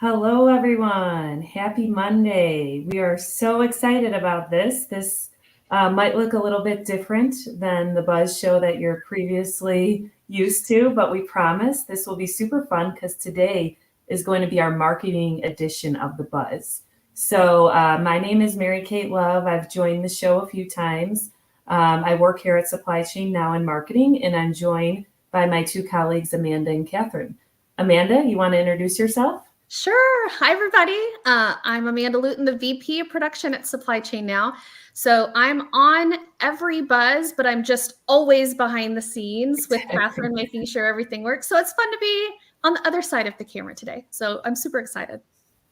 Hello, everyone. Happy Monday. We are so excited about this. This might look a little bit different than the Buzz show that you're previously used to, but we promise this will be super fun because today is going to be our marketing edition of the Buzz. So, my name is Mary Kate Love. I've joined the show a few times. I work here at Supply Chain Now in marketing, and I'm joined by my two colleagues, Amanda and Catherine. Amanda, you want to introduce yourself? Sure. Hi, everybody. I'm Amanda Luton, the VP of Production at Supply Chain Now. So I'm on every Buzz, but I'm just always behind the scenes with Catherine, making sure everything works. So it's fun to be on the other side of the camera today. So I'm super excited.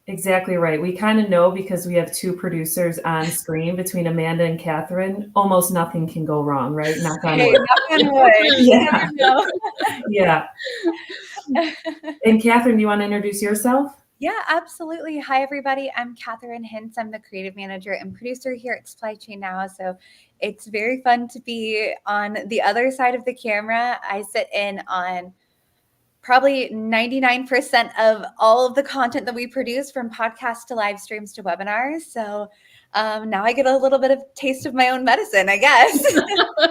Exactly right. We kind of know because we have two producers on screen between Amanda and Catherine, almost nothing can go wrong, right? Knock on wood. Knock on wood. Yeah. Yeah. And Catherine, do you want to introduce yourself? Yeah, absolutely. Hi, everybody. I'm Katherine Hintz. I'm the creative manager and producer here at Supply Chain Now. So it's very fun to be on the other side of the camera. I sit in on probably 99% of all of the content that we produce, from podcasts to live streams to webinars. So now I get a little bit of taste of my own medicine, I guess.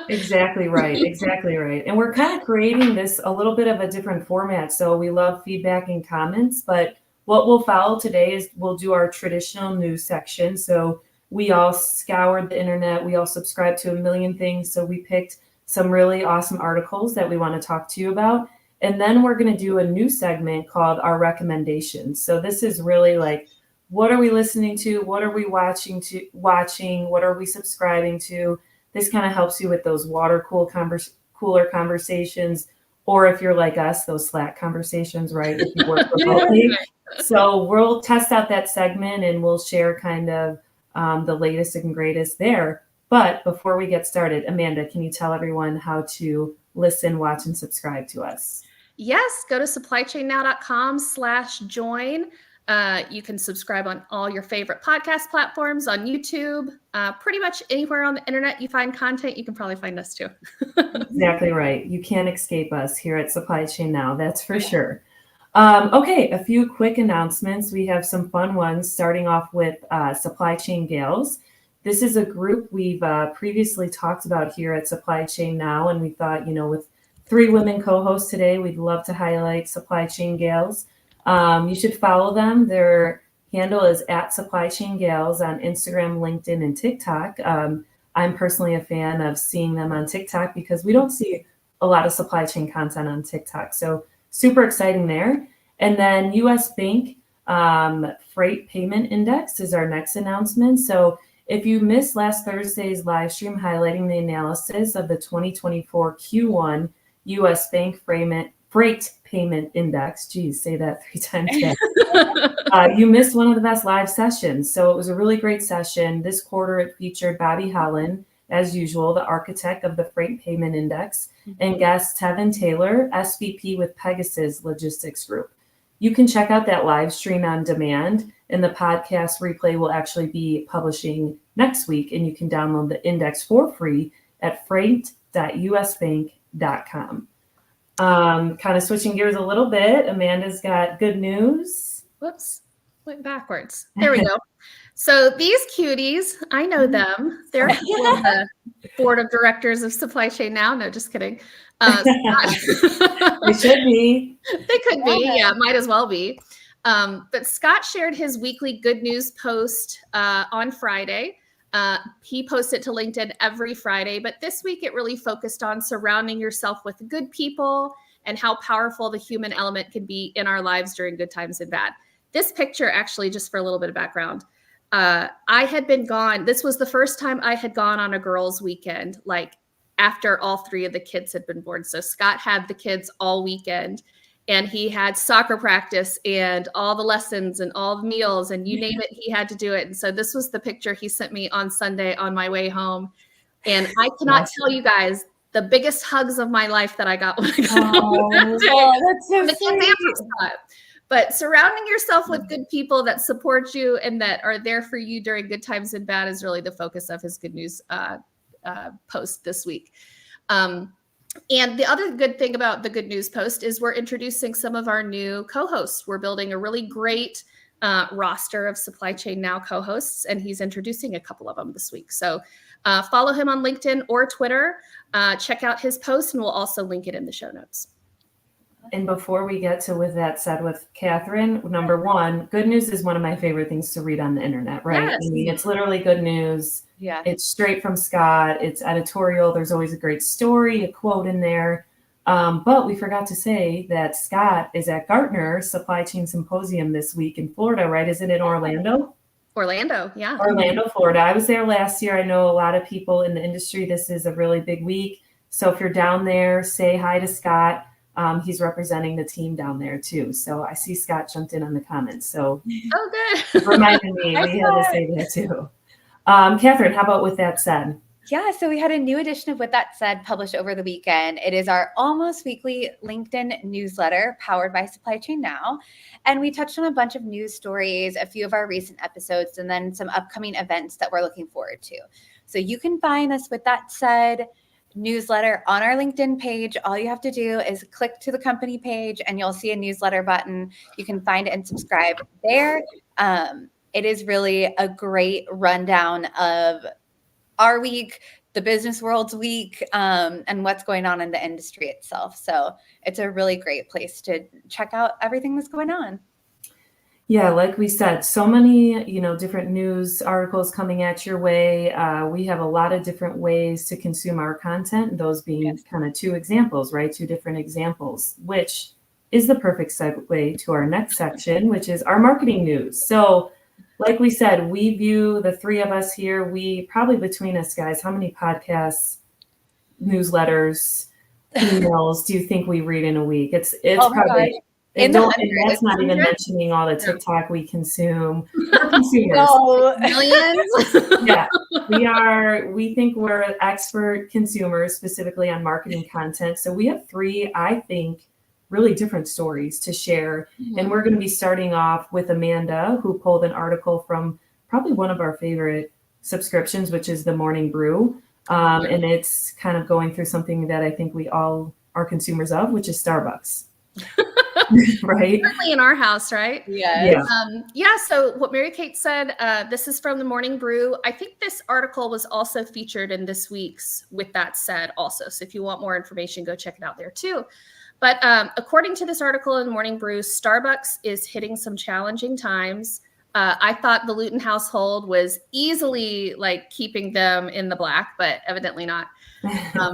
Exactly right. Exactly right. And we're kind of creating this a little bit of a different format. So we love feedback and comments, but what we'll follow today is we'll do our traditional news section. So we all scoured the internet. We all subscribe to a million things. So we picked some really awesome articles that we want to talk to you about. And then we're going to do a new segment called our recommendations. So this is really like, what are we listening to? What are we watching? What are we subscribing to? This kind of helps you with those cooler conversations, or if you're like us, those Slack conversations, right? If you work remotely. So we'll test out that segment and we'll share kind of the latest and greatest there. But before we get started, Amanda, can you tell everyone how to listen, watch, and subscribe to us? Yes, go to supplychainnow.com/join. You can subscribe on all your favorite podcast platforms, on YouTube, pretty much anywhere on the internet you find content, you can probably find us too. Exactly right. You can't escape us here at Supply Chain Now, that's for sure. Okay, a few quick announcements. We have some fun ones, starting off with Supply Chain Gals. This is a group we've previously talked about here at Supply Chain Now, and we thought, with 3 women co-hosts today, we'd love to highlight Supply Chain Gals. You should follow them. Their handle is at Supply Chain Gals on Instagram, LinkedIn, and TikTok. I'm personally a fan of seeing them on TikTok because we don't see a lot of supply chain content on TikTok. So super exciting there. And then US Bank Freight Payment Index is our next announcement. So if you missed last Thursday's live stream highlighting the analysis of the 2024 Q1 US Bank Freight Payment Index, geez, say that 3 times fast. You missed one of the best live sessions. So it was a really great session. This quarter, it featured Bobby Holland, as usual, the architect of the Freight Payment Index, and guest Tevin Taylor, SVP with Pegasus Logistics Group. You can check out that live stream on demand, and the podcast replay will actually be publishing next week, and you can download the index for free at freight.usbank.com. Kind of switching gears a little bit, Amanda's got good news. Whoops, went backwards. There we go. So these cuties, I know them. They're on the board of directors of Supply Chain Now. No, just kidding. They should be. They could be. Yeah, might as well be. But Scott shared his weekly good news post on Friday. He posts it to LinkedIn every Friday, but this week it really focused on surrounding yourself with good people and how powerful the human element can be in our lives during good times and bad. This picture, actually, just for a little bit of background, I had been gone. This was the first time I had gone on a girls' weekend, like after all 3 of the kids had been born. So Scott had the kids all weekend, and he had soccer practice and all the lessons and all the meals and you name it, he had to do it. And so this was the picture he sent me on Sunday on my way home. And I cannot tell you guys the biggest hugs of my life that I got when I got home that day. That's so sweet. But surrounding yourself with good people that support you and that are there for you during good times and bad is really the focus of his good news post this week. And the other good thing about the good news post is we're introducing some of our new co-hosts. We're building a really great roster of Supply Chain Now co-hosts, and he's introducing a couple of them this week. So follow him on LinkedIn or Twitter. Check out his post, and we'll also link it in the show notes. And before we get to With That Said with Katherine, number one, good news is one of my favorite things to read on the internet, right? Yes. I mean, it's literally good news. Yeah. It's straight from Scott. It's editorial. There's always a great story, a quote in there. But we forgot to say that Scott is at Gartner Supply Chain Symposium this week in Florida, right? Is it in Orlando? Orlando, yeah. Orlando, Florida. I was there last year. I know a lot of people in the industry. This is a really big week. So if you're down there, say hi to Scott. He's representing the team down there too. So I see Scott jumped in on the comments. So Oh, good. reminded me we had to say that too. Katherine, how about With That Said? Yeah, so we had a new edition of With That Said published over the weekend. It is our almost weekly LinkedIn newsletter powered by Supply Chain Now. And we touched on a bunch of news stories, a few of our recent episodes, and then some upcoming events that we're looking forward to. So you can find us With That Said newsletter on our LinkedIn page. All you have to do is click to the company page and you'll see a newsletter button. You can find it and subscribe there. It is really a great rundown of our week, the business world's week, and what's going on in the industry itself. So it's a really great place to check out everything that's going on. Yeah, like we said, so many, different news articles coming at your way. We have a lot of different ways to consume our content, those being kind of two examples, right? Two different examples, which is the perfect segue to our next section, which is our marketing news. So like we said, we view the three of us here, we probably between us guys, how many podcasts, newsletters, emails do you think we read in a week? It's probably... And that's not even mentioning all the TikTok we consume. We're consumers. No. Millions. Yeah, we think we're expert consumers, specifically on marketing content. So we have three, I think, really different stories to share. Mm-hmm. And we're going to be starting off with Amanda, who pulled an article from probably one of our favorite subscriptions, which is the Morning Brew. And it's kind of going through something that I think we all are consumers of, which is Starbucks. Right. Certainly in our house, right? Yes. Yeah. So what Mary Kate said, this is from the Morning Brew. I think this article was also featured in this week's With That Said also. So if you want more information, go check it out there too. But according to this article in the Morning Brew, Starbucks is hitting some challenging times. I thought the Luton household was easily keeping them in the black, but evidently not.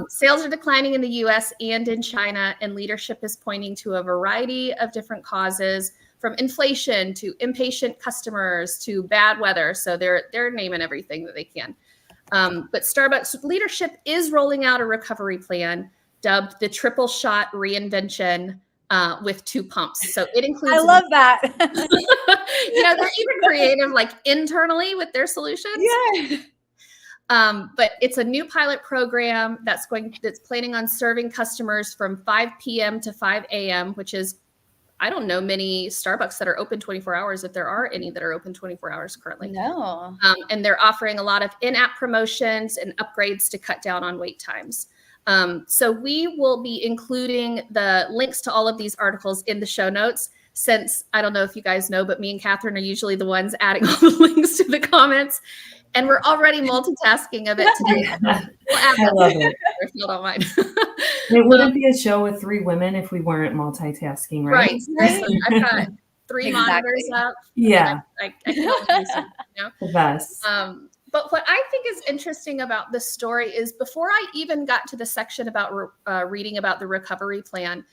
Sales are declining in the US and in China, and leadership is pointing to a variety of different causes, from inflation to impatient customers to bad weather. So they're naming everything that they can. But Starbucks leadership is rolling out a recovery plan dubbed the triple shot reinvention with 2 pumps. So it includes. I love that. They're even creative, internally with their solutions. Yeah. But it's a new pilot program that's planning on serving customers from 5 p.m. to 5 a.m., which is, I don't know many Starbucks that are open 24 hours, if there are any that are open 24 hours currently. No. And they're offering a lot of in-app promotions and upgrades to cut down on wait times. So we will be including the links to all of these articles in the show notes, since I don't know if you guys know, but me and Katherine are usually the ones adding all the links to the comments. And we're already multitasking a bit today. I love it. If you don't mind. It wouldn't be a show with 3 women if we weren't multitasking, right? Right. I've got 3 monitors up. Yeah. I can help you some, The best. But what I think is interesting about this story is, before I even got to the section about reading about the recovery plan,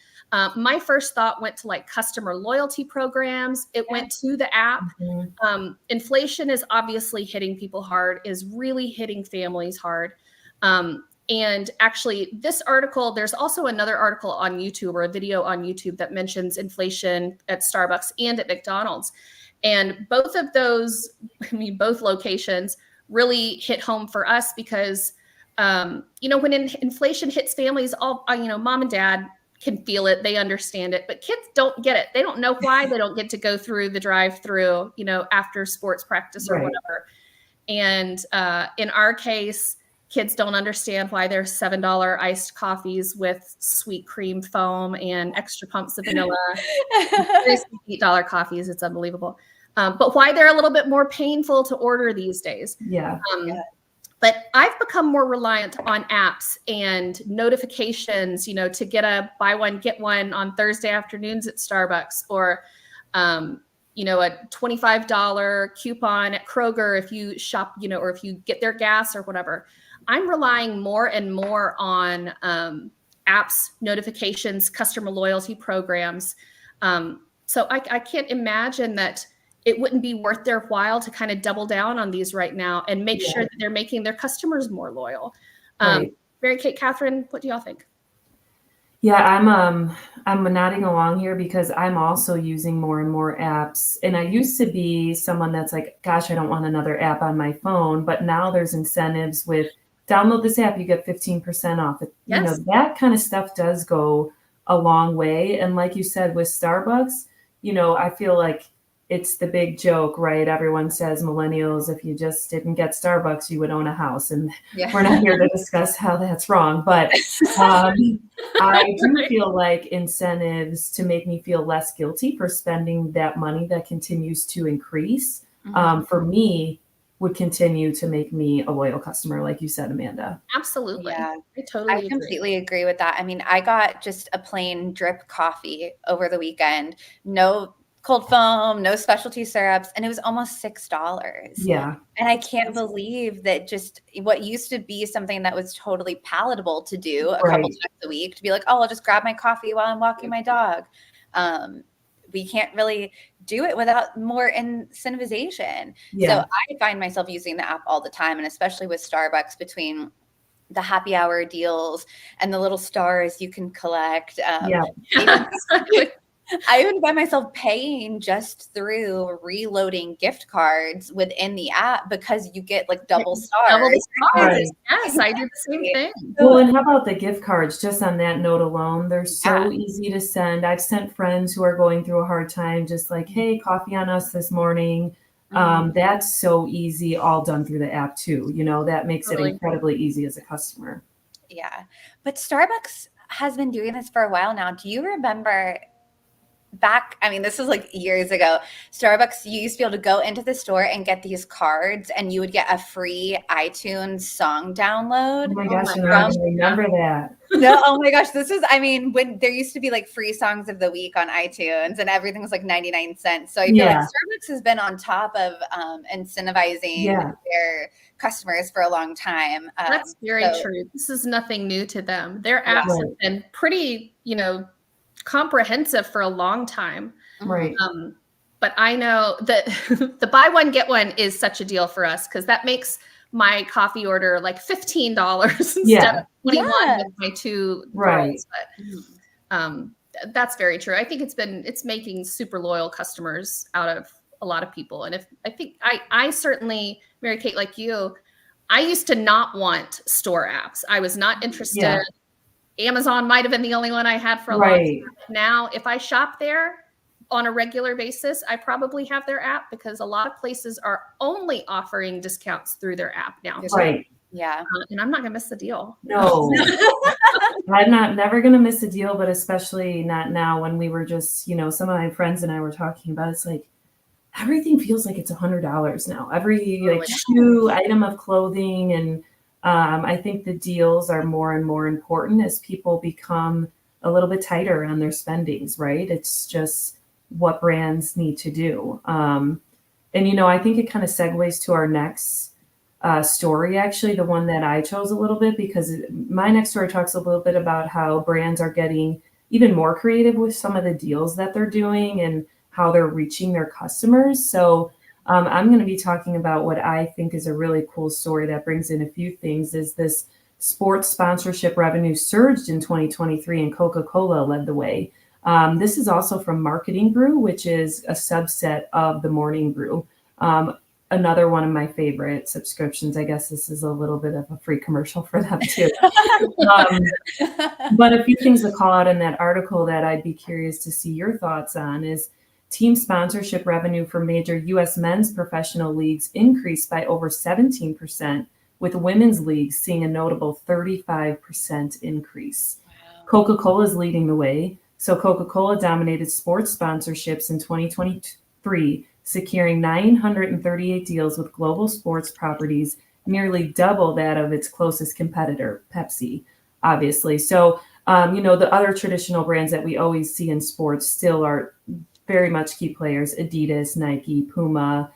my first thought went to customer loyalty programs. It went to the app. Mm-hmm. Inflation is obviously hitting people hard, is really hitting families hard. And actually this article, there's also another article on YouTube, or a video on YouTube, that mentions inflation at Starbucks and at McDonald's. And both of those, both locations really hit home for us because, when inflation hits families, all, mom and dad can feel it. They understand it, but kids don't get it. They don't know why they don't get to go through the drive-through, after sports practice or whatever. And in our case, kids don't understand why there's $7 iced coffees with sweet cream foam and extra pumps of vanilla. $8 coffees. It's unbelievable. but why they're a little bit more painful to order these days. Yeah. But I've become more reliant on apps and notifications, to get a buy one, get one on Thursday afternoons at Starbucks, or, a $25 coupon at Kroger if you shop, or if you get their gas or whatever. I'm relying more and more on apps, notifications, customer loyalty programs. So I can't imagine that it wouldn't be worth their while to kind of double down on these right now and make sure that they're making their customers more loyal. Right. Mary Kate, Catherine, what do y'all think? Yeah, I'm nodding along here because I'm also using more and more apps. And I used to be someone that's like, gosh, I don't want another app on my phone. But now there's incentives with download this app, you get 15% off. Yes. That kind of stuff does go a long way. And like you said, with Starbucks, I feel like it's the big joke, right? Everyone says millennials, if you just didn't get Starbucks, you would own a house. And we're not here to discuss how that's wrong. But I do feel like incentives to make me feel less guilty for spending that money that continues to increase, for me, would continue to make me a loyal customer, like you said, Amanda. Absolutely. Yeah. I completely agree with that. I mean, I got just a plain drip coffee over the weekend. No cold foam, no specialty syrups, and it was almost $6. Yeah. And I can't believe that just what used to be something that was totally palatable to do a couple times a week, to be like, oh, I'll just grab my coffee while I'm walking my dog. We can't really do it without more incentivization. Yeah. So I find myself using the app all the time, and especially with Starbucks, between the happy hour deals and the little stars you can collect. I even find myself paying just through reloading gift cards within the app because you get like double stars. Double the stars. Right. Yes, I do the same thing. Well, and how about the gift cards? Just on that note alone, they're so easy to send. I've sent friends who are going through a hard time, just like, hey, coffee on us this morning. That's so easy, all done through the app too. That makes it incredibly easy as a customer. Yeah. But Starbucks has been doing this for a while now. Do you remember this was like years ago, Starbucks, you used to be able to go into the store and get these cards, and you would get a free iTunes song download. Oh my gosh, I remember that. No, oh my gosh, when there used to be like free songs of the week on iTunes, and everything was like 99 cents. So I feel like Starbucks has been on top of incentivizing their customers for a long time. That's very true. This is nothing new to them. Their apps have been pretty, comprehensive for a long time. Right. But I know that the buy one, get one is such a deal for us, because that makes my coffee order like $15 instead of $21 with my two girls. But that's very true. I think it's making super loyal customers out of a lot of people. And I certainly, Mary Kate, like you, I used to not want store apps. I was not interested. Yeah. Amazon might have been the only one I had for a long time. Now, if I shop there on a regular basis, I probably have their app, because a lot of places are only offering discounts through their app now. Right. Yeah. And I'm not going to miss the deal. No. I'm never going to miss a deal, but especially not now, when we were just, some of my friends and I were talking about, it's like, everything feels like it's $100 now. Every shoe, item of clothing, and I think the deals are more and more important as people become a little bit tighter on their spendings, right? It's just what brands need to do. And, I think it kind of segues to our next story, actually, the one that I chose a little bit, because my next story talks a little bit about how brands are getting even more creative with some of the deals that they're doing and how they're reaching their customers. So I'm going to be talking about what I think is a really cool story that brings in a few things. Is this sports sponsorship revenue surged in 2023, and Coca-Cola led the way. This is also from Marketing Brew, which is a subset of the Morning Brew. Another one of my favorite subscriptions. I guess this is a little bit of a free commercial for them too. But a few things to call out in that article that I'd be curious to see your thoughts on is team sponsorship revenue for major U.S. men's professional leagues increased by over 17%, with women's leagues seeing a notable 35% increase. Wow. Coca-Cola is leading the way. So Coca-Cola dominated sports sponsorships in 2023, securing 938 deals with global sports properties, nearly double that of its closest competitor, Pepsi, obviously. So, the other traditional brands that we always see in sports still are very much key players: Adidas, Nike, Puma,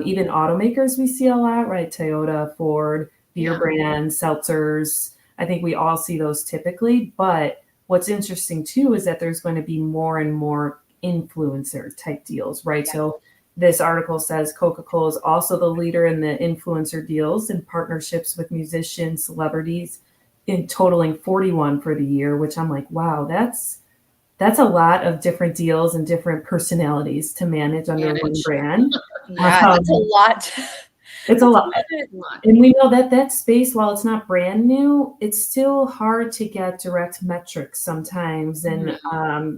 even automakers we see a lot, right? Toyota, Ford, beer brands, seltzers. I think we all see those typically. But what's interesting too is that there's going to be more and more influencer type deals, right? Yeah. So this article says Coca-Cola is also the leader in the influencer deals and partnerships with musicians, celebrities, in totaling 41 for the year, which I'm like, wow, that's a lot of different deals and different personalities to manage under one brand. Yeah, it's a lot. It's a lot. And we know that space, while it's not brand new, it's still hard to get direct metrics sometimes. And,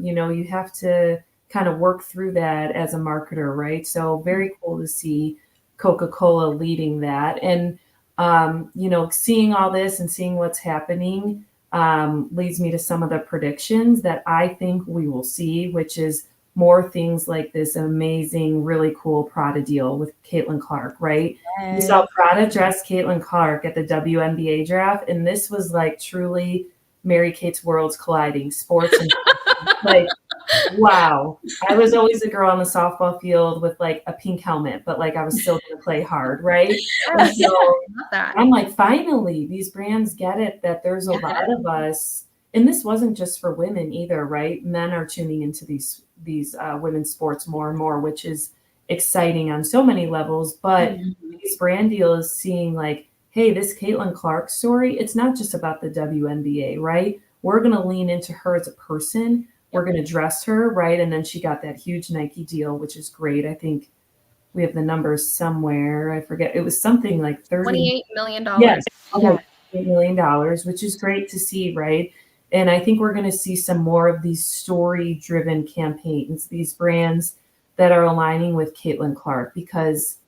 you have to kind of work through that as a marketer, right? So very cool to see Coca-Cola leading that. And, seeing all this and seeing what's happening leads me to some of the predictions that I think we will see, which is more things like this amazing, really cool Prada deal with Caitlin Clark, right? Yes. You saw Prada dress Caitlin Clark at the WNBA draft, and this was like truly Mary Kate's worlds colliding, sports and like, wow. I was always a girl on the softball field with like a pink helmet, but like I was still going to play hard, right? And so I'm like, finally, these brands get it that there's a lot of us, and this wasn't just for women either, right? Men are tuning into these women's sports more and more, which is exciting on so many levels. But these brand deals seeing like, hey, this Caitlin Clark story, it's not just about the WNBA, right? We're going to lean into her as a person. We're going to dress her, right? And then she got that huge Nike deal, which is great. I think we have the numbers somewhere. I forget. It was something like $28 million. Yes, $28 million, which is great to see, right? And I think we're going to see some more of these story-driven campaigns, these brands that are aligning with Caitlin Clark, because,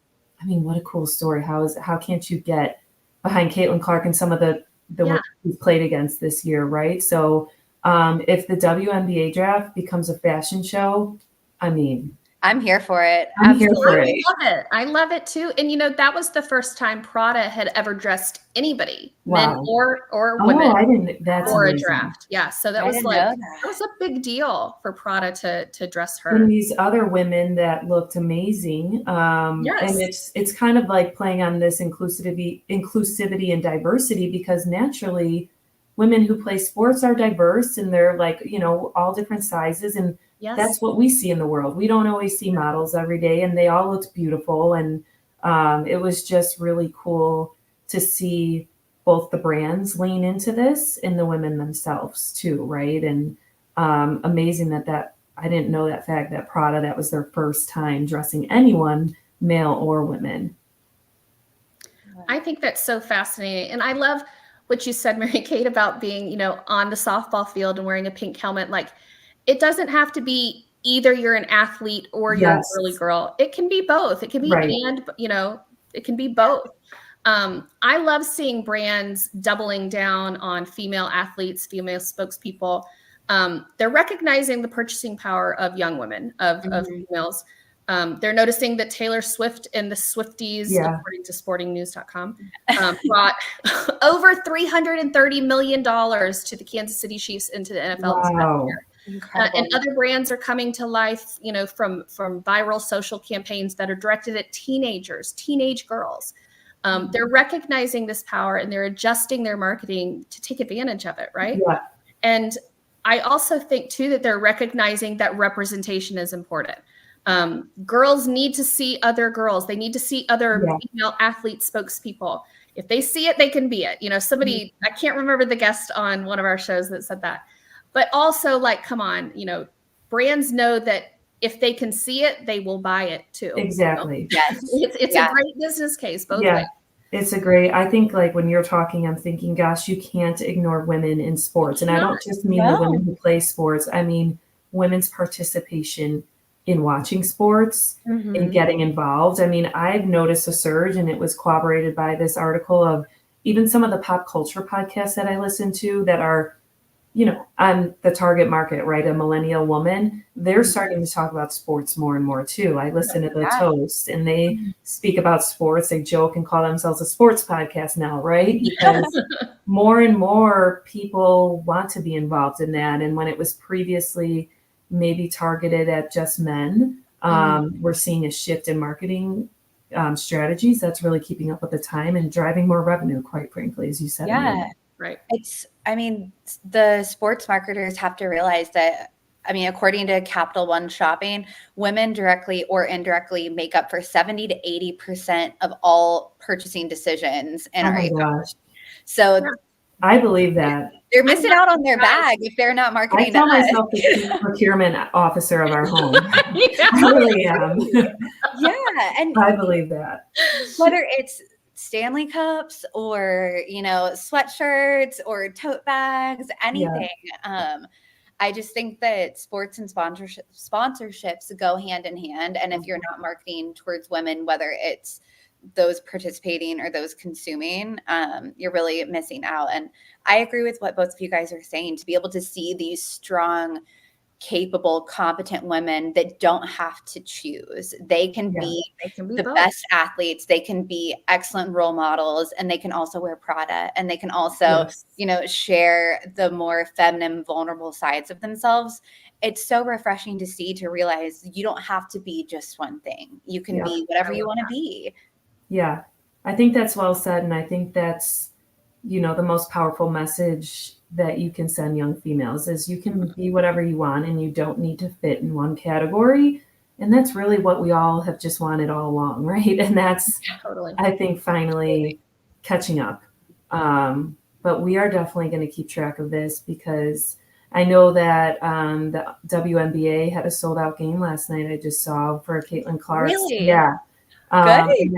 I mean, what a cool story. How can't you get behind Caitlin Clark and some of the women we've played against this year, right? So if the WNBA draft becomes a fashion show, I mean, I'm here for it. I'm here for it. I love it. I love it too. And that was the first time Prada had ever dressed anybody, men or women, for a draft. Yeah, so that was a big deal for Prada to dress her. And these other women that looked amazing. And it's kind of like playing on this inclusivity and diversity, because naturally women who play sports are diverse, and they're like, all different sizes, and that's what we see in the world. We don't always see models every day, and they all looked beautiful. And it was just really cool to see both the brands lean into this and the women themselves too, right? And amazing that I didn't know that fact, that Prada, that was their first time dressing anyone, male or women. I think that's so fascinating. And I love what you said, Mary Kate, about being, on the softball field and wearing a pink helmet. Like, it doesn't have to be either you're an athlete or you're a girly girl. It can be both. It can be it can be both. I love seeing brands doubling down on female athletes, female spokespeople. They're recognizing the purchasing power of young women, of females. They're noticing that Taylor Swift and the Swifties, according to sportingnews.com, brought over $330 million to the Kansas City Chiefs into the NFL this past year. And other brands are coming to life, from viral social campaigns that are directed at teenage girls. They're recognizing this power, and they're adjusting their marketing to take advantage of it, right? Yeah. And I also think, too, that they're recognizing that representation is important. Girls need to see other girls. They need to see other female athlete spokespeople. If they see it, they can be it. Somebody, I can't remember the guest on one of our shows that said that. But also, like, come on, brands know that if they can see it, they will buy it too. Exactly. Yes. It's a great business case both ways. It's a great, I think, like, when you're talking, I'm thinking, gosh, you can't ignore women in sports. And I don't just mean the women who play sports. I mean women's participation in watching sports and getting involved. I mean, I've noticed a surge, and it was corroborated by this article, of even some of the pop culture podcasts that I listen to that are on the target market, right? A millennial woman, they're starting to talk about sports more and more too. I listen to the Toast and they speak about sports. They joke and call themselves a sports podcast now, right? Because more and more people want to be involved in that. And when it was previously maybe targeted at just men, we're seeing a shift in marketing strategies that's really keeping up with the time and driving more revenue, quite frankly, as you said. Yeah. Right. The sports marketers have to realize that, according to Capital One Shopping, women directly or indirectly make up for 70 to 80% of all purchasing decisions in our e-commerce. So I believe that. They're missing out on their bag if they're not marketing. I call myself the chief procurement officer of our home. I really am. Yeah. And I believe that. Whether it's Stanley Cups or, sweatshirts or tote bags, anything. Yeah. I just think that sports and sponsorships go hand in hand. And if you're not marketing towards women, whether it's those participating or those consuming, you're really missing out. And I agree with what both of you guys are saying, to be able to see these strong, capable, competent women that don't have to choose. They can be the best athletes. They can be excellent role models, and they can also wear Prada, and they can also, share the more feminine, vulnerable sides of themselves. It's so refreshing to see, to realize you don't have to be just one thing. You can be whatever you want to be. Yeah, I think that's well said. And I think that's, the most powerful message that you can send young females is you can be whatever you want and you don't need to fit in one category. And that's really what we all have just wanted all along, right? And that's, I think, finally catching up. But we are definitely going to keep track of this, because I know that the WNBA had a sold out game last night. I just saw for Caitlin Clark. Really? Yeah. Good.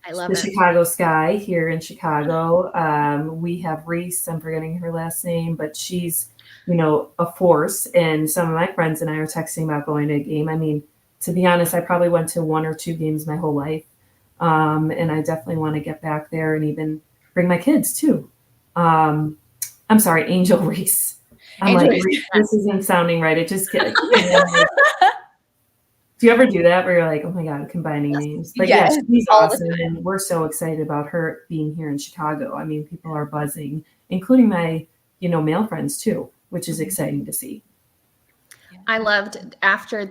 I love the Chicago Sky here in Chicago. We have Reese. I'm forgetting her last name, but she's, a force. And some of my friends and I are texting about going to a game. I mean, to be honest, I probably went to 1 or 2 games my whole life. And I definitely want to get back there and even bring my kids too. I'm sorry, Angel Reese. Reese, this isn't sounding right. It just gets. Do you ever do that where you're like, oh my God, combining names? But yeah, she's awesome. And we're so excited about her being here in Chicago. I mean, people are buzzing, including my, male friends too, which is exciting to see. I loved after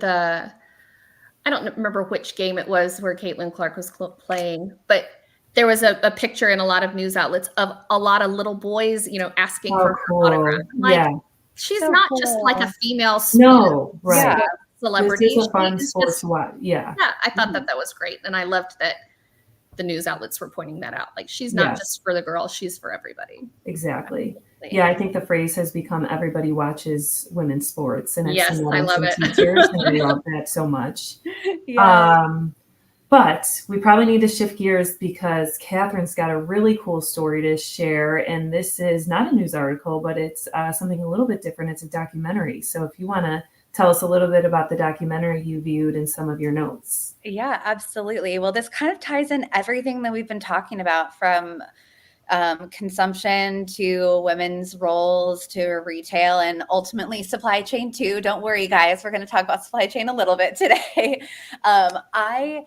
I don't remember which game it was where Caitlin Clark was playing, but there was a picture in a lot of news outlets of a lot of little boys, asking for her autograph. She's so not just like a female celebrity. This is a fun sport to watch. Yeah, I thought that was great. And I loved that the news outlets were pointing that out. Like, she's not just for the girls, she's for everybody. Exactly. Yeah, I think the phrase has become everybody watches women's sports. And I love it. Teachers, and I love that so much. Yeah. But we probably need to shift gears, because Catherine's got a really cool story to share. And this is not a news article, but it's something a little bit different. It's a documentary. So if you want to tell us a little bit about the documentary you viewed and some of your notes. Yeah, absolutely. Well, this kind of ties in everything that we've been talking about, from consumption to women's roles to retail, and ultimately supply chain too. Don't worry, guys. We're going to talk about supply chain a little bit today. I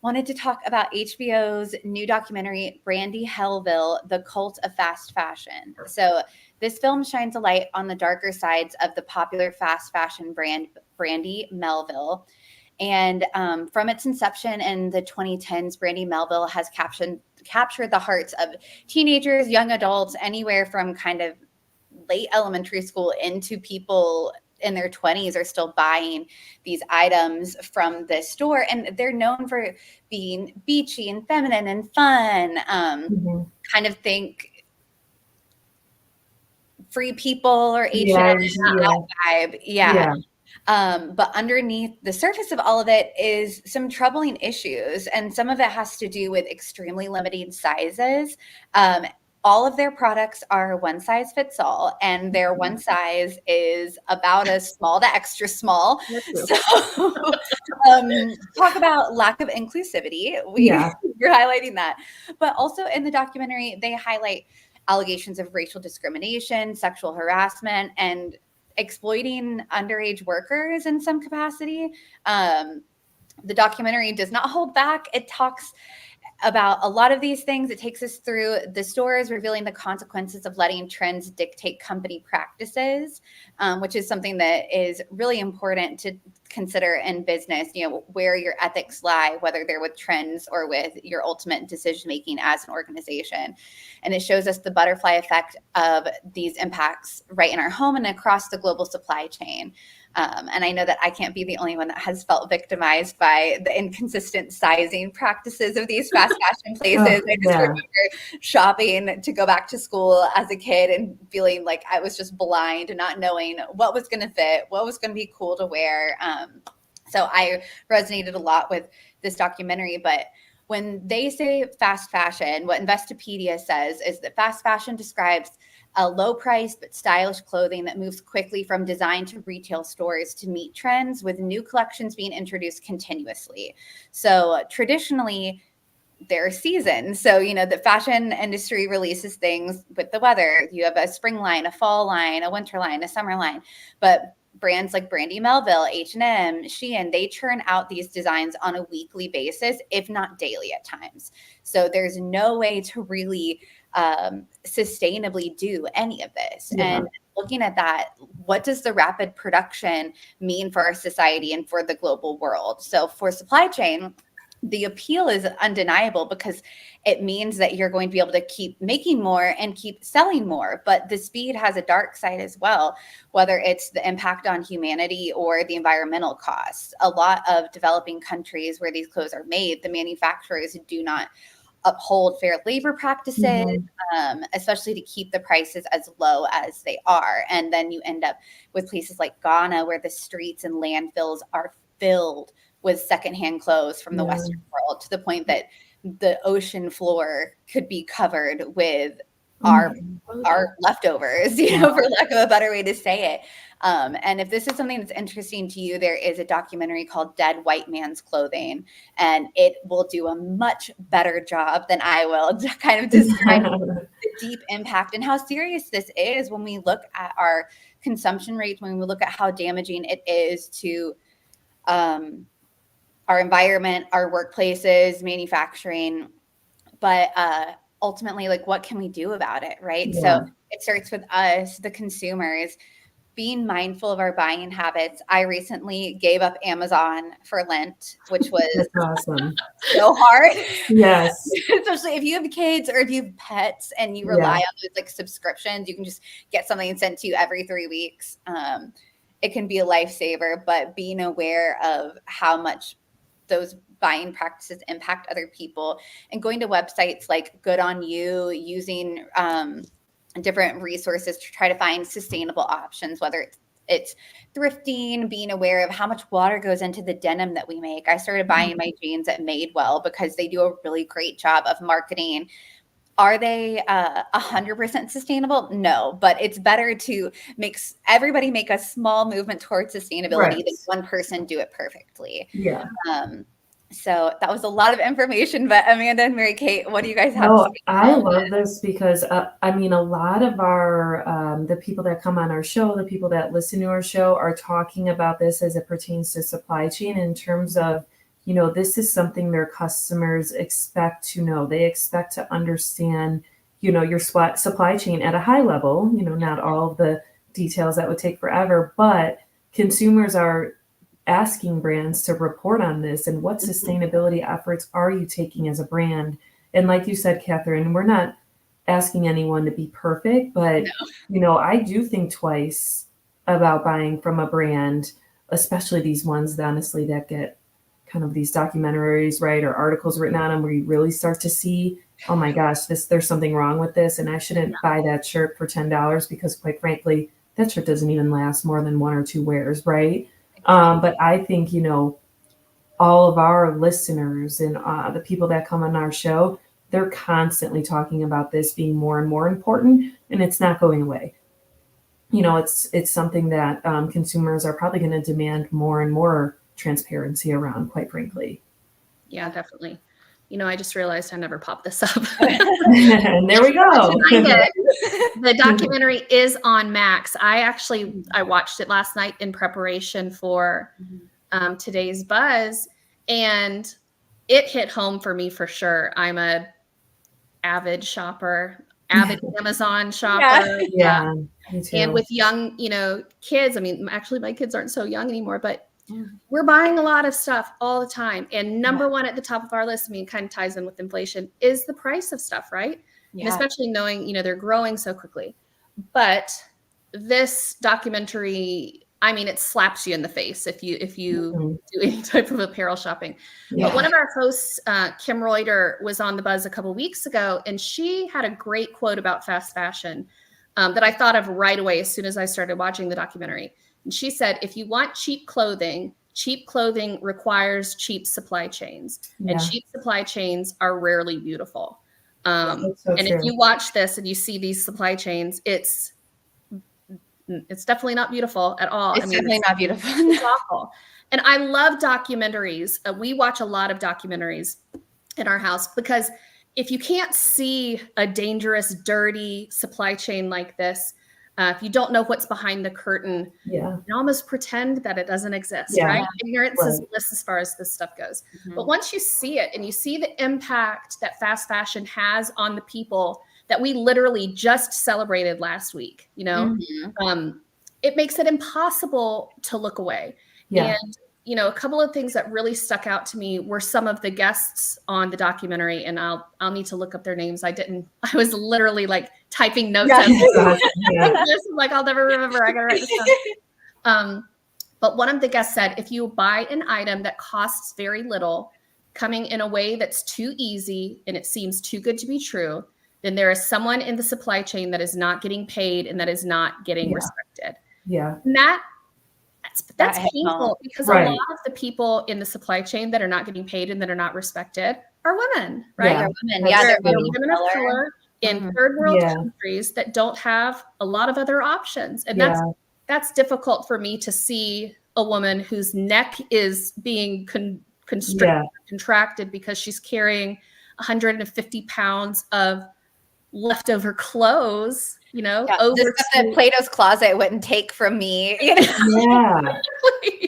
wanted to talk about HBO's new documentary, Brandy Melville, The Cult of Fast Fashion. So this film shines a light on the darker sides of the popular fast fashion brand, Brandy Melville. And from its inception in the 2010s, Brandy Melville has captured the hearts of teenagers, young adults, anywhere from kind of late elementary school into people in their 20s are still buying these items from this store. And they're known for being beachy and feminine and fun. Kind of think Free People or H&M vibe. Yeah. But underneath the surface of all of it is some troubling issues. And some of it has to do with extremely limited sizes. All of their products are one size fits all, and their one size is about as small to extra small. So talk about lack of inclusivity. You're highlighting that. But also in the documentary, they highlight allegations of racial discrimination, sexual harassment, and exploiting underage workers in some capacity. The documentary does not hold back. It talks about a lot of these things. It takes us through the stores, revealing the consequences of letting trends dictate company practices, which is something that is really important to consider in business, where your ethics lie, whether they're with trends or with your ultimate decision making as an organization. And it shows us the butterfly effect of these impacts right in our home and across the global supply chain. And I know that I can't be the only one that has felt victimized by the inconsistent sizing practices of these fast fashion places. I just remember shopping to go back to school as a kid and feeling like I was just blind and not knowing what was going to fit, what was going to be cool to wear. So I resonated a lot with this documentary. But when they say fast fashion, what Investopedia says is that fast fashion describes a low price but stylish clothing that moves quickly from design to retail stores to meet trends, with new collections being introduced continuously. So traditionally, there are seasons. So, the fashion industry releases things with the weather. You have a spring line, a fall line, a winter line, a summer line. But brands like Brandy Melville, H&M, Shein, they churn out these designs on a weekly basis, if not daily at times. So there's no way to really sustainably do any of this. Yeah. And looking at that, what does the rapid production mean for our society and for the global world? So for supply chain, the appeal is undeniable because it means that you're going to be able to keep making more and keep selling more. But the speed has a dark side as well, whether it's the impact on humanity or the environmental costs. A lot of developing countries where these clothes are made, the manufacturers do not uphold fair labor practices, especially to keep the prices as low as they are. And then you end up with places like Ghana, where the streets and landfills are filled with secondhand clothes from the Western world, to the point that the ocean floor could be covered with our leftovers, for lack of a better way to say it. And if this is something that's interesting to you, there is a documentary called Dead White Man's Clothing, and it will do a much better job than I will to kind of describe the deep impact and how serious this is when we look at our consumption rates, when we look at how damaging it is to our environment, our workplaces, manufacturing. But ultimately, what can we do about it, right? Yeah. So it starts with us, the consumers, being mindful of our buying habits. I recently gave up Amazon for Lent, which was awesome. So hard. Yes. Especially if you have kids or if you have pets and you rely on those subscriptions, you can just get something sent to you every 3 weeks. It can be a lifesaver, but being aware of how much those buying practices impact other people, and going to websites like Good On You, using different resources to try to find sustainable options, whether it's thrifting, being aware of how much water goes into the denim that we make. I started buying my jeans at Madewell because they do a really great job of marketing. Are they 100% sustainable? No, but it's better to everybody make a small movement towards sustainability than one person do it perfectly. Yeah. So that was a lot of information, but Amanda and Mary Kate, what do you guys have to say? I love this because, a lot of our, the people that come on our show, the people that listen to our show are talking about this as it pertains to supply chain in terms of, this is something their customers expect to know. They expect to understand, your supply chain at a high level, not all of the details that would take forever, but consumers are asking brands to report on this and what sustainability efforts are you taking as a brand. And like you said, Katherine, we're not asking anyone to be perfect, but I do think twice about buying from a brand, especially these ones that honestly that get kind of these documentaries, right, or articles written on them where you really start to see, oh my gosh, there's something wrong with this, and I shouldn't buy that shirt for $10 because quite frankly, that shirt doesn't even last more than 1 or 2 wears, right? But I think, all of our listeners and the people that come on our show, they're constantly talking about this being more and more important, and it's not going away. It's something that consumers are probably going to demand more and more transparency around, quite frankly. Yeah, definitely. I just realized I never popped this up. And there we go. The documentary is on Max. I watched it last night in preparation for today's buzz, and it hit home for me for sure. I'm a avid Amazon shopper. Yeah. Me too. And with young, kids, I mean, actually my kids aren't so young anymore, but we're buying a lot of stuff all the time. And number one at the top of our list, I mean, kind of ties in with inflation, is the price of stuff, right? Yeah. And especially knowing, they're growing so quickly. But this documentary, I mean, it slaps you in the face if you do any type of apparel shopping. Yeah. But one of our hosts, Kim Reuter, was on the Buzz a couple weeks ago, and she had a great quote about fast fashion that I thought of right away as soon as I started watching the documentary. And she said, if you want cheap clothing requires cheap supply chains. Yeah. And cheap supply chains are rarely beautiful. And if you watch this and you see these supply chains, it's definitely not beautiful at all. It's definitely not beautiful. It's awful. And I love documentaries. We watch a lot of documentaries in our house because if you can't see a dangerous, dirty supply chain like this, if you don't know what's behind the curtain, you almost pretend that it doesn't exist, right? Ignorance is bliss as far as this stuff goes. Mm-hmm. But once you see it and you see the impact that fast fashion has on the people that we literally just celebrated last week, it makes it impossible to look away. Yeah. And, a couple of things that really stuck out to me were some of the guests on the documentary, and I'll need to look up their names. I was literally like typing notes. Just like, I'll never remember. I gotta write this down. But one of the guests said, if you buy an item that costs very little, coming in a way that's too easy and it seems too good to be true, then there is someone in the supply chain that is not getting paid and that is not getting respected. Yeah. And that's painful because a lot of the people in the supply chain that are not getting paid and that are not respected are women, right? Yeah, women. Yeah, they're women of color in third world countries that don't have a lot of other options. And that's difficult for me to see a woman whose neck is being contracted because she's carrying 150 pounds of leftover clothes, over the stuff that Plato's Closet wouldn't take from me.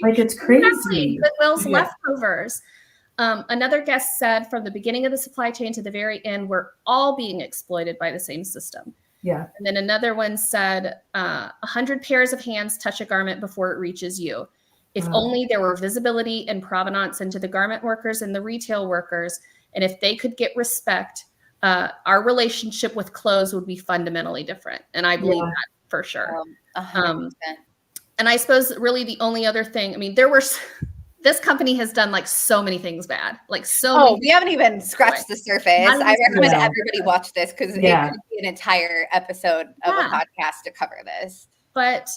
Like it's crazy. Goodwill's leftovers. Another guest said, from the beginning of the supply chain to the very end, we're all being exploited by the same system. Yeah. And then another one said, 100 pairs of hands touch a garment before it reaches you. If only there were visibility and provenance into the garment workers and the retail workers, and if they could get respect, our relationship with clothes would be fundamentally different. And I believe that for sure. 100%. And I suppose really the only other thing, I mean, this company has done like so many things bad, like so. We haven't even scratched the surface. I recommend everybody watch this because it could be an entire episode of a podcast to cover this. But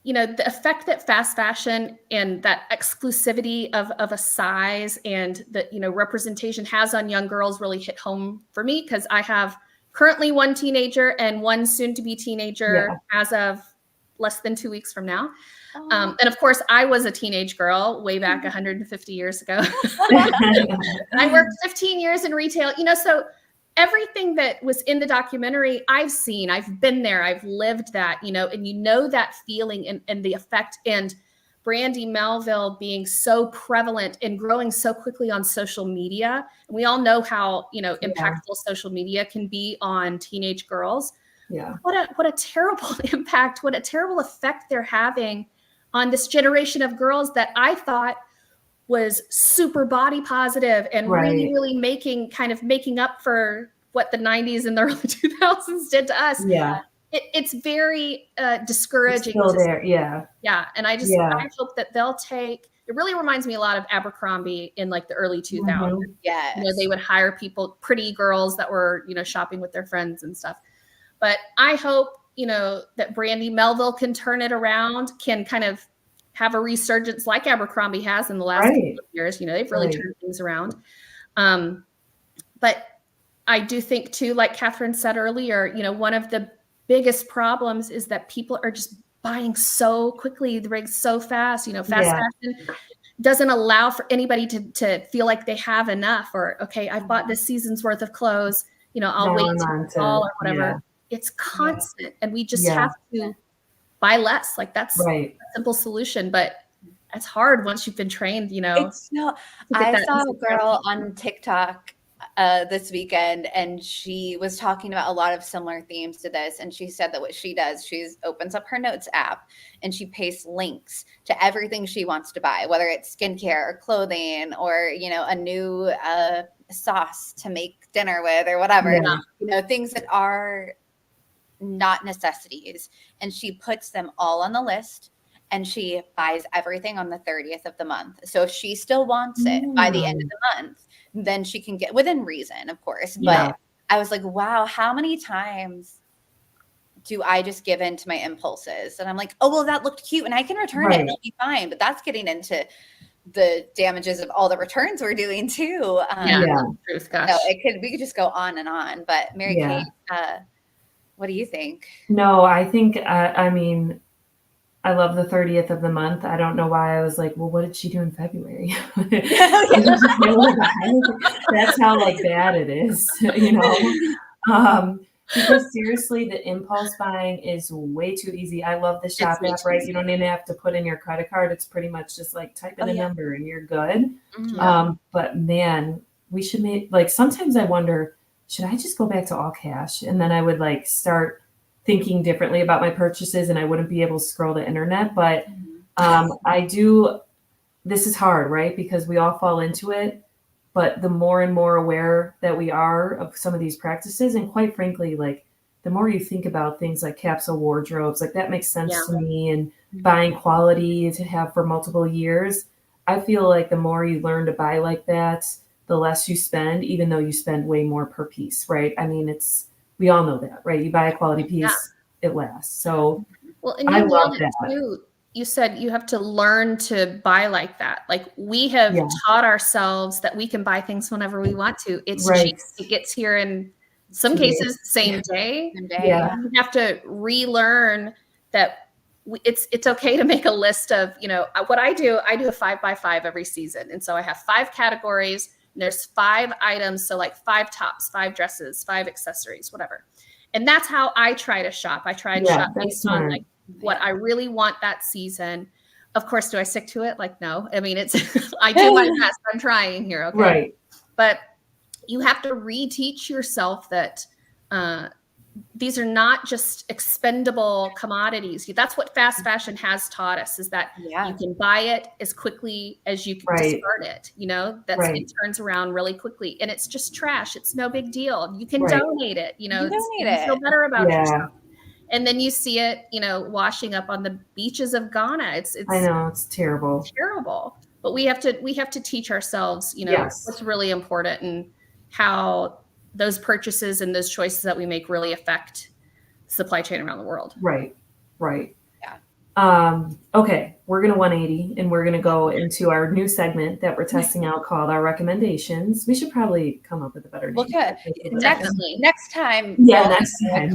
the effect that fast fashion and that exclusivity of a size and the, representation has on young girls really hit home for me because I have currently one teenager and one soon-to-be teenager as of less than 2 weeks from now. And of course, I was a teenage girl way back 150 years ago. I worked 15 years in retail, so everything that was in the documentary, I've seen, I've been there, I've lived that, and that feeling and the effect, and Brandy Melville being so prevalent and growing so quickly on social media. And we all know how, impactful social media can be on teenage girls. Yeah. What a terrible impact, what a terrible effect they're having on this generation of girls that I thought was super body positive and really making up for what the 90s and the early 2000s did to us. Yeah. It's very discouraging. It's still there. Yeah. Yeah. And I hope that they'll take, it really reminds me a lot of Abercrombie in like the early 2000s. Mm-hmm. Yes. They would hire people, pretty girls that were, shopping with their friends and stuff. But I hope, that Brandy Melville can turn it around, can kind of have a resurgence like Abercrombie has in the last couple of years. They've really turned things around. But I do think too, like Katherine said earlier, one of the biggest problems is that people are just buying so quickly, the rigs so fast, fast fashion. doesn't allow for anybody to feel like they have enough, or, okay, I've bought this season's worth of clothes, I'll Now wait I'm till on fall to, or whatever. yeah, It's constant, and we just yeah, have to buy less. Like, that's right. a simple solution, but it's hard once you've been trained, It's no, to get I that saw a instant girl gratification. on TikTok this weekend, and she was talking about a lot of similar themes to this. And she said that what she does, she opens up her notes app and she pastes links to everything she wants to buy, whether it's skincare or clothing or, a new sauce to make dinner with or whatever, Yeah. things that are not necessities. And she puts them all on the list. And she buys everything on the 30th of the month. So if she still wants it by the end of the month, then she can get, within reason, of course. Yeah. But I was like, wow, how many times do I just give in to my impulses? And I'm like, oh, well, that looked cute and I can return it. It'll be fine. But that's getting into the damages of all the returns we're doing too. Yeah. So we could just go on and on. But Mary Kate, what do you think? No, I think, I mean, I love the 30th of the month. I don't know why I was like, well, what did she do in February? That's how like bad it is, because seriously, the impulse buying is way too easy. I love the shop app, right? You don't even have to put in your credit card. It's pretty much just like type in a number and you're good. But man, we should make, like, sometimes I wonder, should I just go back to all cash? And then I would like start thinking differently about my purchases and I wouldn't be able to scroll the internet. But this is hard, right? Because we all fall into it. But the more and more aware that we are of some of these practices, and quite frankly, like the more you think about things like capsule wardrobes, like that makes sense to me, and buying quality to have for multiple years, I feel like the more you learn to buy like that, the less you spend, even though you spend way more per piece, right? I mean, we all know that, right? You buy a quality piece, it lasts. So and I love that. Too. You said you have to learn to buy like that. Like, we have taught ourselves that we can buy things whenever we want to. It's cheap. It gets here in some cases same day. Yeah. You have to relearn that it's okay to make a list of, what I do a 5x5 every season. And so I have 5 categories and there's 5 items. So like 5 tops, 5 dresses, 5 accessories, whatever. And that's how I try to shop. I try to shop based on like what I really want that season. Of course, do I stick to it? Like, no. I mean, I do my best. I'm trying here. Okay. Right. But you have to reteach yourself that these are not just expendable commodities. That's what fast fashion has taught us, is that you can buy it as quickly as you can discard it. It turns around really quickly, and it's just trash. It's no big deal. You can donate it. You feel better about yourself. And then you see it, washing up on the beaches of Ghana. It's I know, it's terrible. Terrible. But we have to teach ourselves, what's really important and how those purchases and those choices that we make really affect supply chain around the world. Right. Yeah. Okay, we're going to 180 and we're going to go into our new segment that we're testing out called our recommendations. We should probably come up with a better name. Next time. Yeah, next time.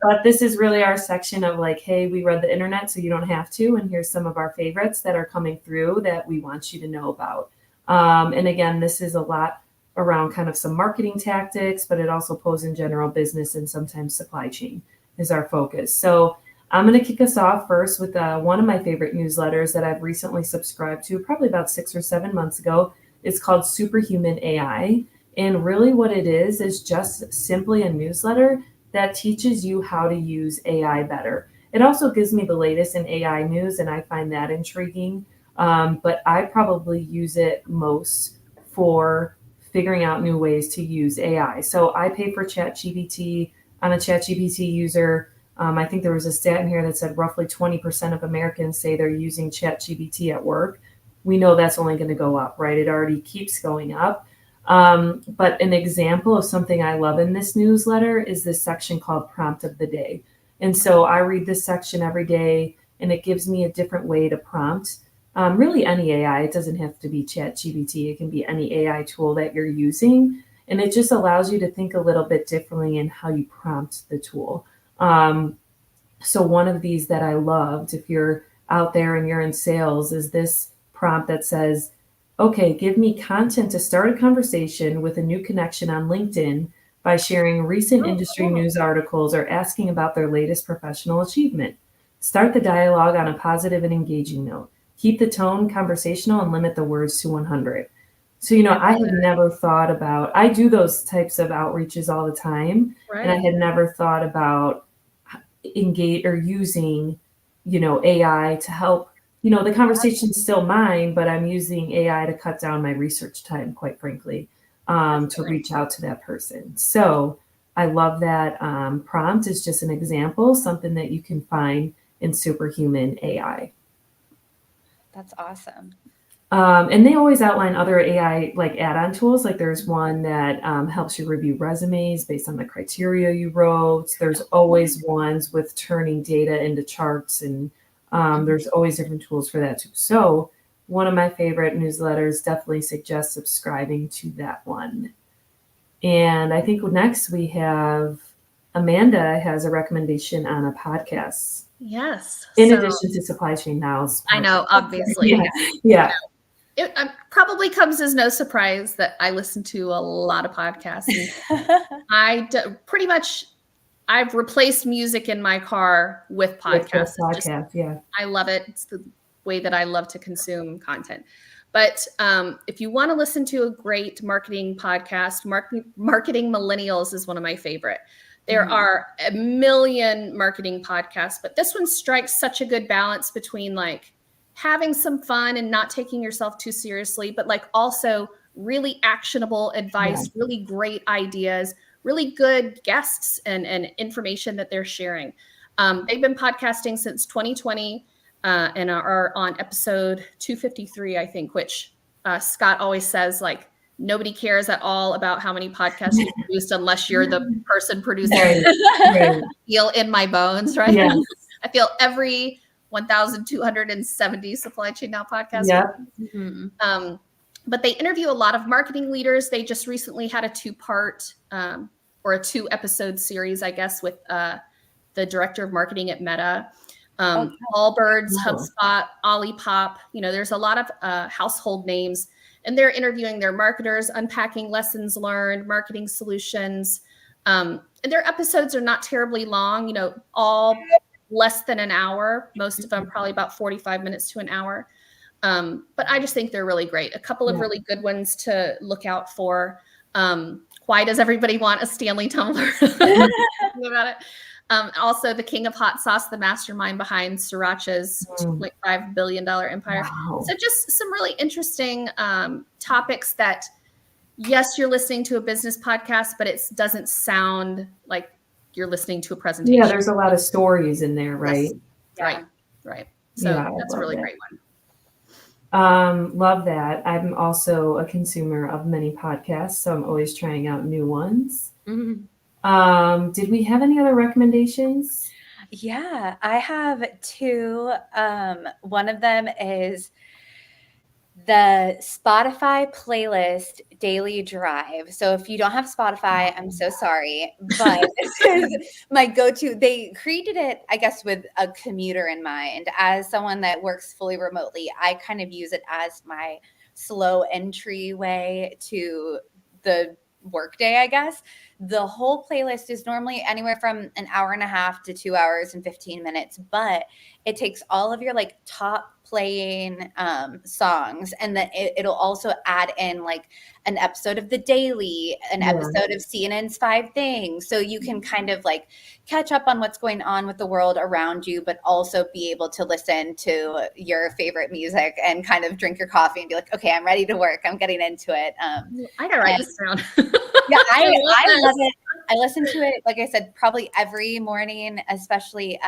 But this is really our section of like, hey, we read the internet, so you don't have to. And here's some of our favorites that are coming through that we want you to know about. And again, this is a lot around kind of some marketing tactics, but it also pulls in general business and sometimes supply chain is our focus. So I'm going to kick us off first with one of my favorite newsletters that I've recently subscribed to, probably about 6 or 7 months ago. It's called Superhuman AI. And really what it is just simply a newsletter that teaches you how to use AI better. It also gives me the latest in AI news, and I find that intriguing. But I probably use it most for figuring out new ways to use AI. So I pay for ChatGPT. I'm a ChatGPT user. I think there was a stat in here that said roughly 20% of Americans say they're using ChatGPT at work. We know that's only going to go up, right? It already keeps going up. But an example of something I love in this newsletter is this section called Prompt of the Day. And so I read this section every day, and it gives me a different way to prompt. Really any AI, it doesn't have to be ChatGPT. It can be any AI tool that you're using. And it just allows you to think a little bit differently in how you prompt the tool. So one of these that I loved, if you're out there and you're in sales is this prompt that says, okay, give me content to start a conversation with a new connection on LinkedIn by sharing recent industry news articles or asking about their latest professional achievement. Start the dialogue on a positive and engaging note. Keep the tone conversational and limit the words to 100. So, I had never thought about, I do those types of outreaches all the time. Right. And I had never thought about engage or using, AI to help, the conversation's still mine, but I'm using AI to cut down my research time, quite frankly, to reach out to that person. So I love that prompt is just an example, something that you can find in Superhuman AI. That's awesome. And they always outline other AI like add-on tools. Like there's one that helps you review resumes based on the criteria you wrote. There's always ones with turning data into charts, and there's always different tools for that too. So one of my favorite newsletters, definitely suggest subscribing to that one. And I think next we have Amanda has a recommendation on a podcast. Yes. In addition to Supply Chain Now's. I know, obviously. Yeah. It probably comes as no surprise that I listen to a lot of podcasts. Pretty much, I've replaced music in my car with podcasts. I love it. It's the way that I love to consume content. But if you want to listen to a great marketing podcast, Marketing Millennials is one of my favorite. There are a million marketing podcasts, but this one strikes such a good balance between like having some fun and not taking yourself too seriously, but like also really actionable advice, really great ideas, really good guests and information that they're sharing. They've been podcasting since 2020 and are on episode 253, I think, which Scott always says, like, nobody cares at all about how many podcasts you produced unless you're the person producing. I feel in my bones, right? Yes. I feel every 1,270 Supply Chain Now podcasts. Yeah. But they interview a lot of marketing leaders. They just recently had a 2-part or a 2-episode series, I guess, with the director of marketing at Meta, Allbirds, HubSpot, Olipop. There's a lot of household names, and they're interviewing their marketers, unpacking lessons learned, marketing solutions. And their episodes are not terribly long, all less than an hour. Most of them probably about 45 minutes to an hour. But I just think they're really great. A couple of really good ones to look out for. Why does everybody want a Stanley tumbler? About it. Also, the king of hot sauce, the mastermind behind Sriracha's $2.5 billion empire. Wow. So just some really interesting topics that, yes, you're listening to a business podcast, but it doesn't sound like you're listening to a presentation. Yeah, there's a lot of stories in there, right? Yes. Right. So that's a really great one. Love that. I'm also a consumer of many podcasts, so I'm always trying out new ones. Did we have any other recommendations? Yeah, I have 2. One of them is the Spotify playlist Daily Drive. So if you don't have Spotify, I'm so sorry, but this is my go-to. They created it, I guess, with a commuter in mind. As someone that works fully remotely, I kind of use it as my slow entryway to the workday, I guess. The whole playlist is normally anywhere from an hour and a half to 2 hours and 15 minutes, but it takes all of your like top playing songs, and then it'll also add in like an episode of The Daily, an episode of CNN's 5 Things, so you can kind of like catch up on what's going on with the world around you, but also be able to listen to your favorite music and kind of drink your coffee and be like, okay, I'm ready to work, I'm getting into it. I gotta write this down. Yeah, I love it. I listen to it, like I said, probably every morning, especially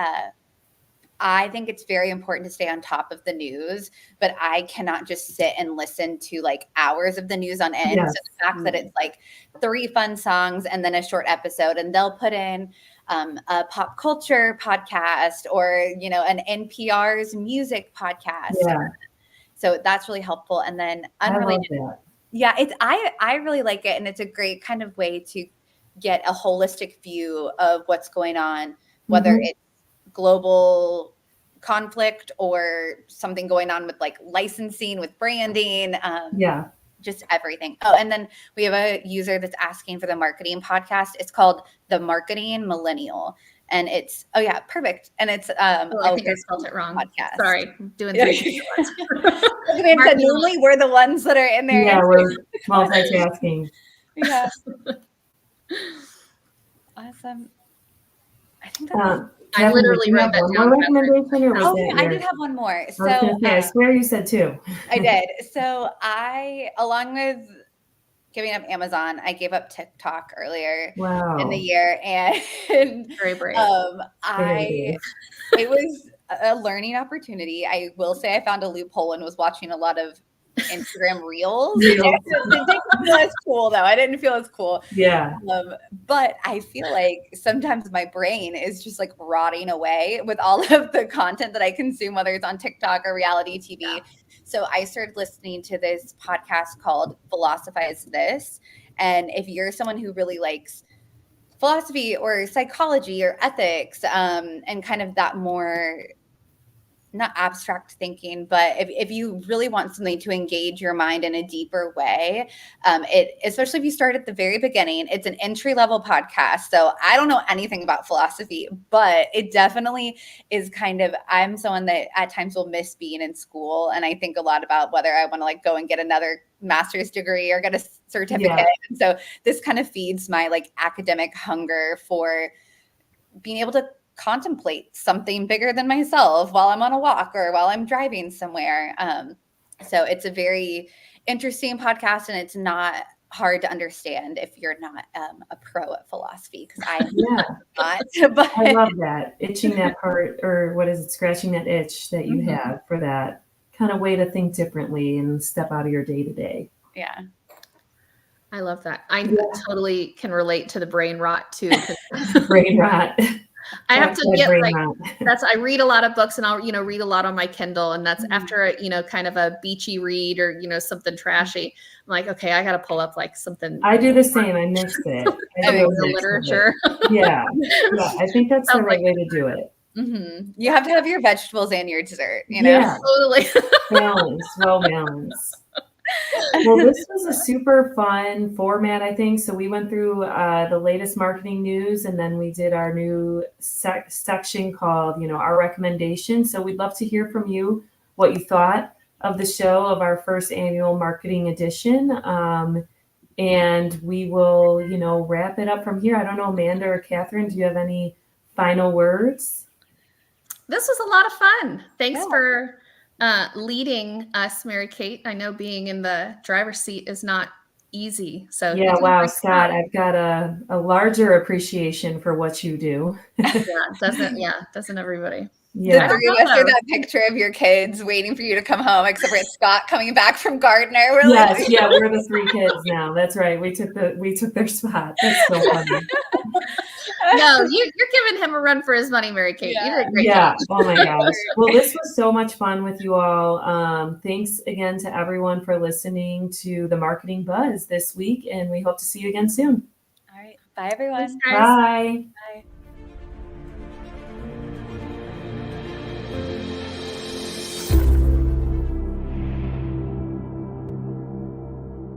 I think it's very important to stay on top of the news, but I cannot just sit and listen to like hours of the news on end. Yes. So the fact that it's like 3 fun songs and then a short episode, and they'll put in a pop culture podcast or, an NPR's music podcast. Yeah. So that's really helpful. And then unrelated. Yeah, I really like it. And it's a great kind of way to get a holistic view of what's going on, whether it's global conflict or something going on with like licensing, with branding, just everything. Oh, and then we have a user that's asking for the marketing podcast. It's called The Marketing Millennial. And it's, oh yeah, perfect. And it's I think I spelled it wrong. Podcast. Sorry, I'm doing three. Normally we're the ones that are in there. Yeah, we're multitasking. Yeah. Awesome. I think that's I literally wrote that down. Recommendation, or was I did have one more. So I swear you said two. I did. So I, along with giving up Amazon, I gave up TikTok earlier in the year, and very brave. It was a learning opportunity. I will say I found a loophole and was watching a lot of Instagram reels. It didn't feel as cool though. I didn't feel as cool. Yeah. But I feel like sometimes my brain is just like rotting away with all of the content that I consume, whether it's on TikTok or reality TV. Yeah. So I started listening to this podcast called Philosophize This. And if you're someone who really likes philosophy or psychology or ethics, and kind of that more, not abstract thinking, but if you really want something to engage your mind in a deeper way, especially if you start at the very beginning, it's an entry-level podcast. So I don't know anything about philosophy, but it definitely is kind of, I'm someone that at times will miss being in school. And I think a lot about whether I want to like go and get another master's degree or get a certificate. Yeah. And so this kind of feeds my like academic hunger for being able to contemplate something bigger than myself while I'm on a walk or while I'm driving somewhere. So it's a very interesting podcast, and it's not hard to understand if you're not a pro at philosophy, because I'm not. But I love that. Itching that part, or what is it, scratching that itch that you have for that kind of way to think differently and step out of your day-to-day. Yeah. I love that. I totally can relate to the brain rot too. Brain rot. I have to get like, I read a lot of books, and I'll, read a lot on my Kindle, and that's after a, kind of a beachy read or, something trashy. I'm like, okay, I got to pull up like something. I do the same. I mix it. The literature. Yeah. I think that's the right way to do it. Mm-hmm. You have to have your vegetables and your dessert, Yeah, totally. Well balanced. Well, this was a super fun format, I think. So we went through the latest marketing news, and then we did our new section called, our recommendations. So we'd love to hear from you what you thought of the show, of our first annual marketing edition. And we will, wrap it up from here. I don't know, Amanda or Catherine, do you have any final words? This was a lot of fun. Thanks for leading us, Mary Kate. I know being in the driver's seat is not easy. So wow, Scott, I've got a larger appreciation for what you do. Doesn't everybody? Yeah. The three of us are that picture of your kids waiting for you to come home, except for Scott coming back from Gardner. We're we're the three kids now. That's right. We took their spot. That's so funny. No, you're giving him a run for his money, Mary Kate. You did a great job. Oh my gosh. Well, this was so much fun with you all. Thanks again to everyone for listening to the Marketing Buzz this week, and we hope to see you again soon. All right. Bye, everyone. Bye. Bye.